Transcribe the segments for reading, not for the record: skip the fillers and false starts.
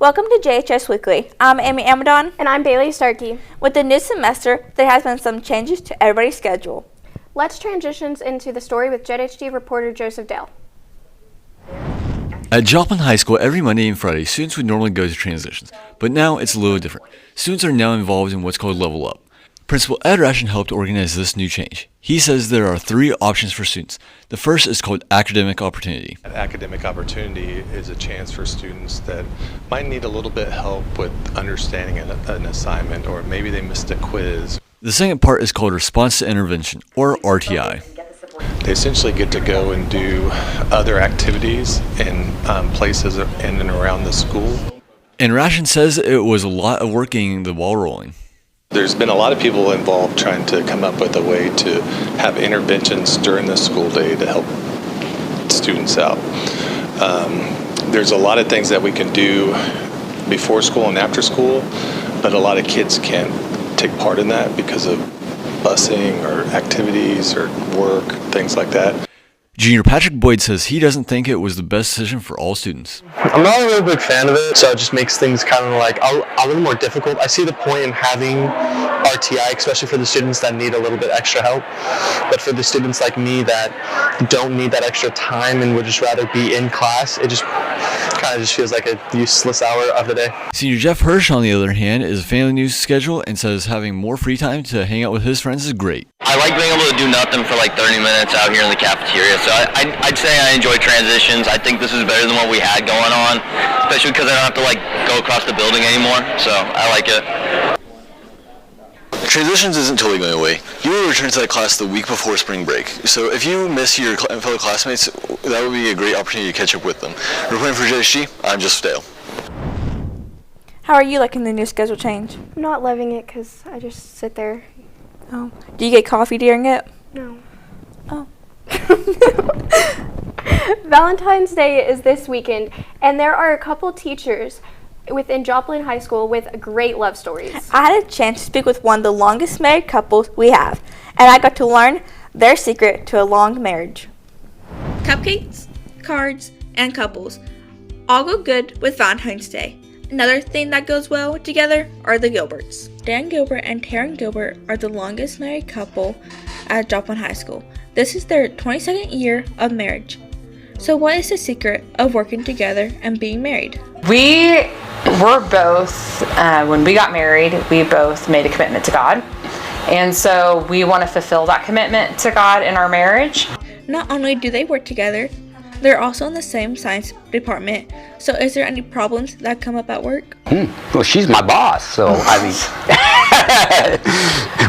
Welcome to JHS Weekly. I'm Amy Amadon. And I'm Bailey Starkey. With the new semester, there has been some changes to everybody's schedule. Let's transition into the story with JHD reporter Joseph Dale. At Joplin High School, every Monday and Friday, students would normally go to transitions, but now it's a little different. Students are now involved in what's called Level Up. Principal Ed Ration helped organize this new change. He says there are 3 options for students. The first is called Academic Opportunity. Academic Opportunity is a chance for students that might need a little bit help with understanding an assignment, or maybe they missed a quiz. The second part is called Response to Intervention, or RTI. They essentially get to go and do other activities in places in and around the school. And Ration says it was a lot of work getting the ball rolling. There's been a lot of people involved trying to come up with a way to have interventions during the school day to help students out. There's a lot of things that we can do before school and after school, but a lot of kids can't take part in that because of busing or activities or work, things like that. Junior Patrick Boyd says he doesn't think it was the best decision for all students. I'm not a really big fan of it, so it just makes things kind of like a little more difficult. I see the point in having RTI, especially for the students that need a little bit extra help. But for the students like me that don't need that extra time and would just rather be in class, it just kind of just feels like a useless hour of the day. Senior Jeff Hirsch, on the other hand, is a fan of the new schedule and says having more free time to hang out with his friends is great. I like being able to do nothing for like 30 minutes out here in the cafeteria, so I'd say I enjoy transitions. I think this is better than what we had going on, especially because I don't have to like go across the building anymore, so I like it. Transitions isn't totally going away. You will return to that class the week before spring break, so if you miss your fellow classmates, that would be a great opportunity to catch up with them. Reporting for JHG, I'm Joseph Dale. How are you liking the new schedule change? I'm not loving it because I just sit there. Oh. Do you get coffee during it? No. Oh. Valentine's Day is this weekend, and there are a couple teachers within Joplin High School with great love stories. I had a chance to speak with one of the longest married couples we have, and I got to learn their secret to a long marriage. Cupcakes, cards, and couples all go good with Valentine's Day. Another thing that goes well together are the Gilberts. Dan Gilbert and Taryn Gilbert are the longest married couple at Joplin High School. This is their 22nd year of marriage. So what is the secret of working together and being married? We were both, when we got married, we both made a commitment to God. And so we want to fulfill that commitment to God in our marriage. Not only do they work together, they're also in the same science department. So is there any problems that come up at work? Well, she's my boss, so I mean,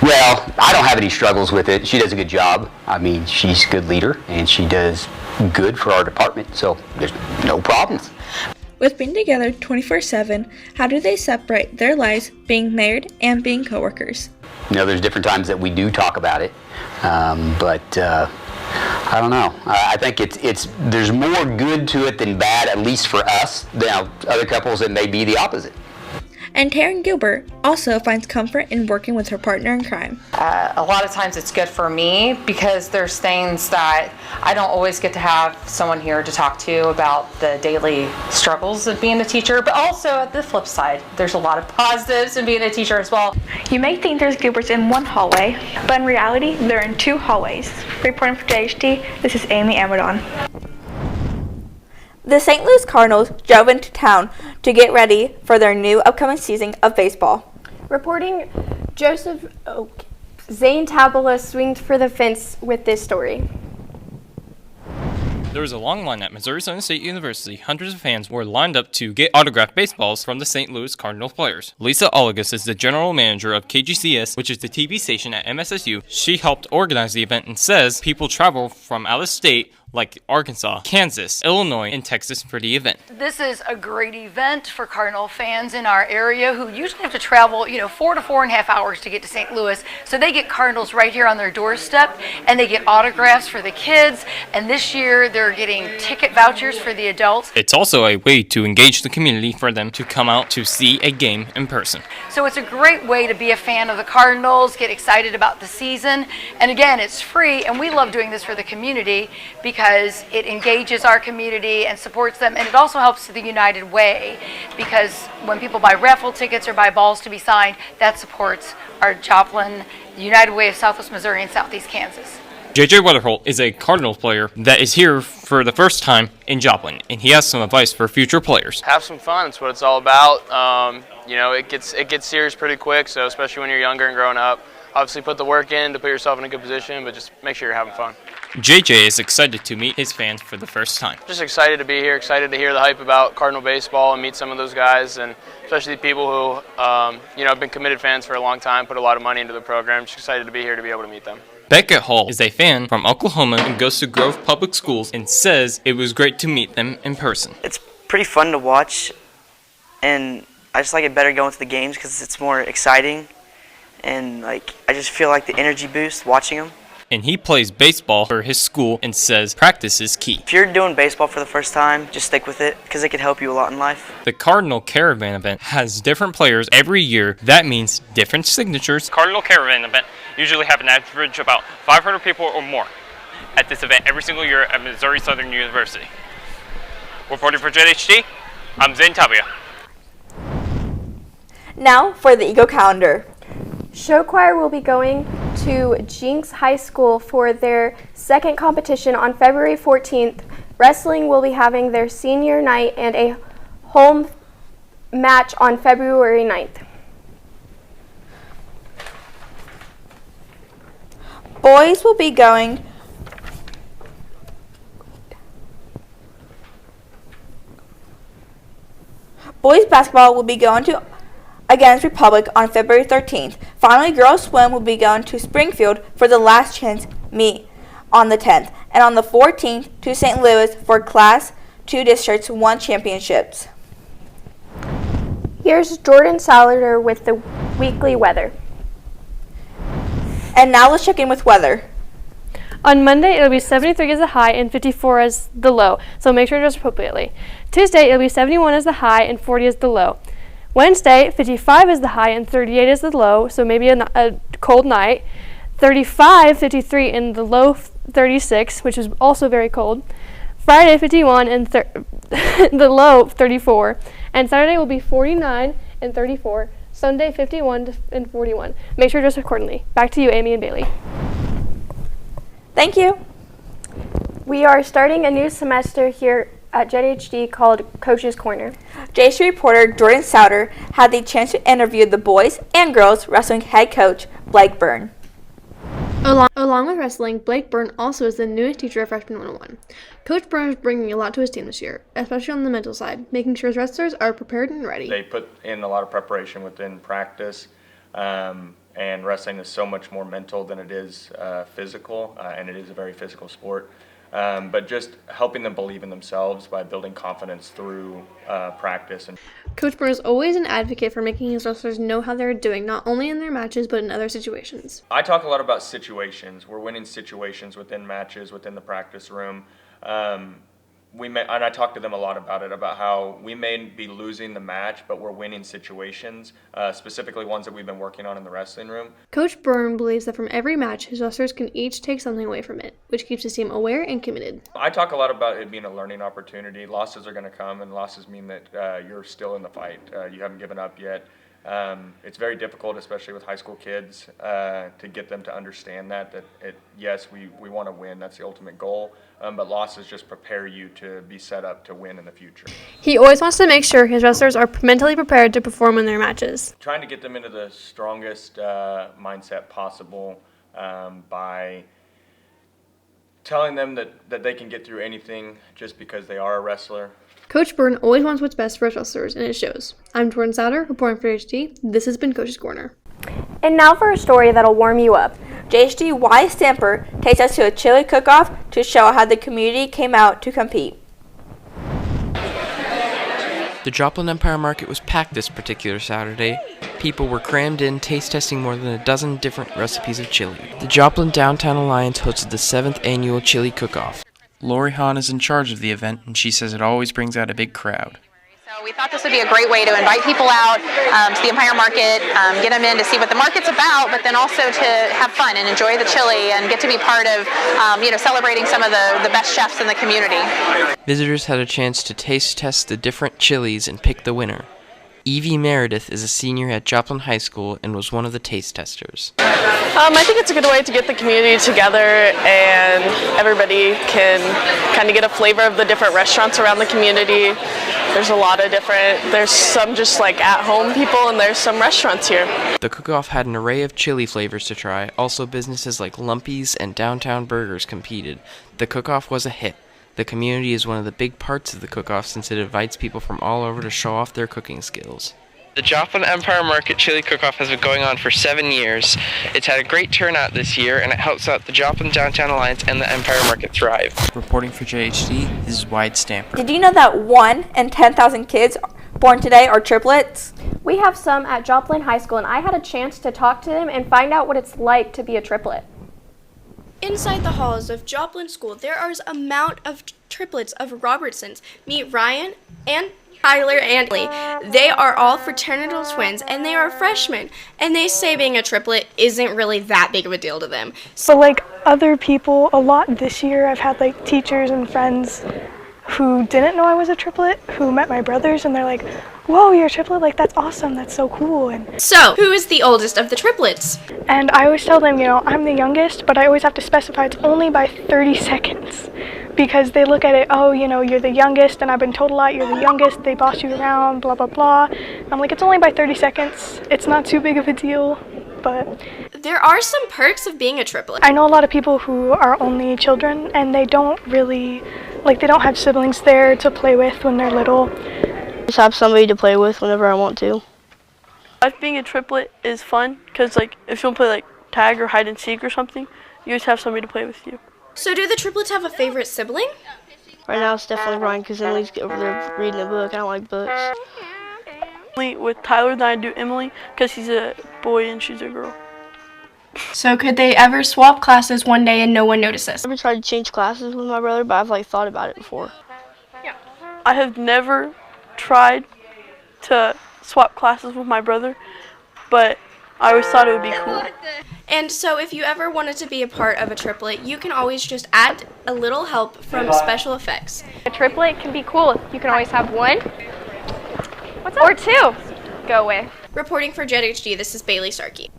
well, I don't have any struggles with it. She does a good job. I mean, she's a good leader, and she does good for our department, so there's no problems. With being together 24/7, how do they separate their lives being married and being coworkers? You know, there's different times that we do talk about it, but I don't know. I think it's there's more good to it than bad, at least for us. Now, other couples, it may be the opposite. And Taryn Gilbert also finds comfort in working with her partner in crime. A lot of times it's good for me because there's things that I don't always get to have someone here to talk to about the daily struggles of being a teacher, but also at the flip side, there's a lot of positives in being a teacher as well. You may think there's Gilberts in one hallway, but in reality, they're in 2 hallways. Reporting for JHT, this is Amy Amadon. The St. Louis Cardinals drove into town to get ready for their new upcoming season of baseball. Reporting Joseph Oak, Zane Tabula swinged for the fence with this story. There was a long line at Missouri Southern State University. Hundreds of fans were lined up to get autographed baseballs from the St. Louis Cardinal players. Lisa Olagus is the general manager of KGCS, which is the TV station at MSSU. She helped organize the event and says people travel from out of state like Arkansas, Kansas, Illinois, and Texas for the event. This is a great event for Cardinal fans in our area who usually have to travel, 4 to 4.5 hours to get to St. Louis. So they get Cardinals right here on their doorstep, and they get autographs for the kids. And this year they're getting ticket vouchers for the adults. It's also a way to engage the community for them to come out to see a game in person. So it's a great way to be a fan of the Cardinals, get excited about the season. And again, it's free, and we love doing this for the community because because it engages our community and supports them, and it also helps the United Way, because when people buy raffle tickets or buy balls to be signed, that supports our Joplin, the United Way of Southwest Missouri and Southeast Kansas. JJ Weatherholt is a Cardinal player that is here for the first time in Joplin, and he has some advice for future players. Have some fun. That's what it's all about. It gets serious pretty quick, so especially when you're younger and growing up. Obviously put the work in to put yourself in a good position, but just make sure you're having fun. JJ is excited to meet his fans for the first time. Just excited to be here, excited to hear the hype about Cardinal baseball and meet some of those guys, and especially the people who have been committed fans for a long time, put a lot of money into the program. Just excited to be here to be able to meet them. Beckett Hall is a fan from Oklahoma and goes to Grove Public Schools and says it was great to meet them in person. It's pretty fun to watch, and I just like it better going to the games because it's more exciting, and I just feel like the energy boost watching them. And he plays baseball for his school and says practice is key. If you're doing baseball for the first time, just stick with it because it can help you a lot in life. The Cardinal Caravan event has different players every year. That means different signatures. Cardinal Caravan event usually have an average about 500 people or more at this event every single year at Missouri Southern University. Reporting for JHT, I'm Zane Tavia. Now for the Eagle calendar. Show choir will be going to Jhs High School for their second competition on February 14th. Wrestling will be having their senior night and a home match on February 9th. Boys will be going Boys basketball will be going to against Republic on February 13th. Finally, girls swim will be going to Springfield for the last chance meet on the 10th, and on the 14th to St. Louis for Class 2 Districts 1 championships. Here's Jordan Salader with the weekly weather. And now let's check in with weather. On Monday, it'll be 73 as the high and 54 as the low, so make sure to dress appropriately. Tuesday, it'll be 71 as the high and 40 as the low. Wednesday, 55 is the high and 38 is the low, so maybe a cold night. 35, 53 in the low 36, which is also very cold. Friday, 51 and the low 34. And Saturday will be 49 and 34. Sunday, 51 and 41. Make sure to dress accordingly. Back to you, Amy and Bailey. Thank you. We are starting a new semester here at JHD called Coach's Corner. JHD reporter Jordan Souter had the chance to interview the boys and girls wrestling head coach Blake Byrne. Along with wrestling, Blake Byrne also is the newest teacher of Freshman 101. Coach Byrne is bringing a lot to his team this year, especially on the mental side, making sure his wrestlers are prepared and ready. They put in a lot of preparation within practice, and wrestling is so much more mental than it is physical, and it is a very physical sport. But just helping them believe in themselves by building confidence through practice. And Coach Byrne is always an advocate for making his wrestlers know how they're doing, not only in their matches, but in other situations. I talk a lot about situations. We're winning situations within matches, within the practice room. And I talk to them a lot about it, about how we may be losing the match, but we're winning situations, specifically ones that we've been working on in the wrestling room. Coach Byrne believes that from every match, his wrestlers can each take something away from it, which keeps his team aware and committed. I talk a lot about it being a learning opportunity. Losses are going to come, and losses mean that you're still in the fight. You haven't given up yet. It's very difficult, especially with high school kids, to get them to understand that yes, we want to win. That's the ultimate goal. But losses just prepare you to be set up to win in the future. He always wants to make sure his wrestlers are mentally prepared to perform in their matches. Trying to get them into the strongest mindset possible by telling them that they can get through anything just because they are a wrestler. Coach Byrne always wants what's best for his wrestlers, and it shows. I'm Jordan Souter, reporting for JHD. This has been Coach's Corner. And now for a story that'll warm you up. JHD Y Stamper takes us to a chili cook-off to show how the community came out to compete. The Joplin Empire Market was packed this particular Saturday. People were crammed in, taste testing more than a dozen different recipes of chili. The Joplin Downtown Alliance hosted the 7th annual Chili Cook-Off. Lori Hahn is in charge of the event, and she says it always brings out a big crowd. So We thought this would be a great way to invite people out to the Empire Market, get them in to see what the market's about, but then also to have fun and enjoy the chili and get to be part of, celebrating some of the best chefs in the community. Visitors had a chance to taste test the different chilies and pick the winner. Evie Meredith is a senior at Joplin High School and was one of the taste testers. I think it's a good way to get the community together and everybody can kind of get a flavor of the different restaurants around the community. There's a lot of there's some just like at-home people and there's some restaurants here. The Cookoff had an array of chili flavors to try. Also, businesses like Lumpy's and Downtown Burgers competed. The Cookoff was a hit. The community is one of the big parts of the Cookoff since it invites people from all over to show off their cooking skills. The Joplin Empire Market Chili Cookoff has been going on for 7 years. It's had a great turnout this year, and it helps out the Joplin Downtown Alliance and the Empire Market thrive. Reporting for JHD, this is Wyatt Stamper. Did you know that 1 in 10,000 kids born today are triplets? We have some at Joplin High School, and I had a chance to talk to them and find out what it's like to be a triplet. Inside the halls of Joplin School, there are a amount of triplets of Robertsons. Meet Ryan and Tyler and Lee. They are all fraternal twins, and they are freshmen. And they say being a triplet isn't really that big of a deal to them. So like other people, a lot this year, I've had like teachers and friends who didn't know I was a triplet, who met my brothers, and they're like, whoa, you're a triplet? Like, that's awesome, that's so cool. And so, who is the oldest of the triplets? And I always tell them, I'm the youngest, but I always have to specify it's only by 30 seconds. Because they look at it, you're the youngest, and I've been told a lot, you're the youngest, they boss you around, blah, blah, blah. And I'm like, it's only by 30 seconds. It's not too big of a deal, but... There are some perks of being a triplet. I know a lot of people who are only children, and they don't really, they don't have siblings there to play with when they're little. Just have somebody to play with whenever I want to. Being a triplet is fun, because if you want to play tag or hide and seek or something, you just have somebody to play with you. So do the triplets have a favorite sibling? Right now it's definitely Ryan, because Emily's over there reading a book. I don't like books. With Tyler and I do Emily, because he's a boy and she's a girl. So could they ever swap classes one day and no one notices? I've never tried to change classes with my brother, but I've thought about it before. Yeah. I have never tried to swap classes with my brother, but I always thought it would be cool. And so if you ever wanted to be a part of a triplet, you can always just add a little help from special effects. A triplet can be cool. You can always have one or two go with. Reporting for JHD, this is Bailey Starkey.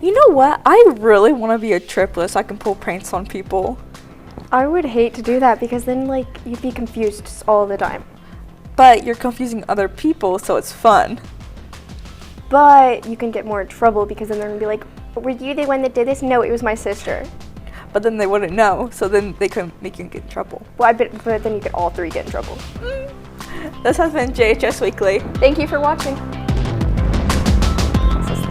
You know what? I really want to be a triplet so I can pull pranks on people. I would hate to do that because then you'd be confused all the time. But you're confusing other people, so it's fun. But you can get more in trouble because then they're going to be like, were you the one that did this? No, it was my sister. But then they wouldn't know, so then they couldn't make you get in trouble. Well, but then you could all three get in trouble. This has been JHS Weekly. Thank you for watching. This is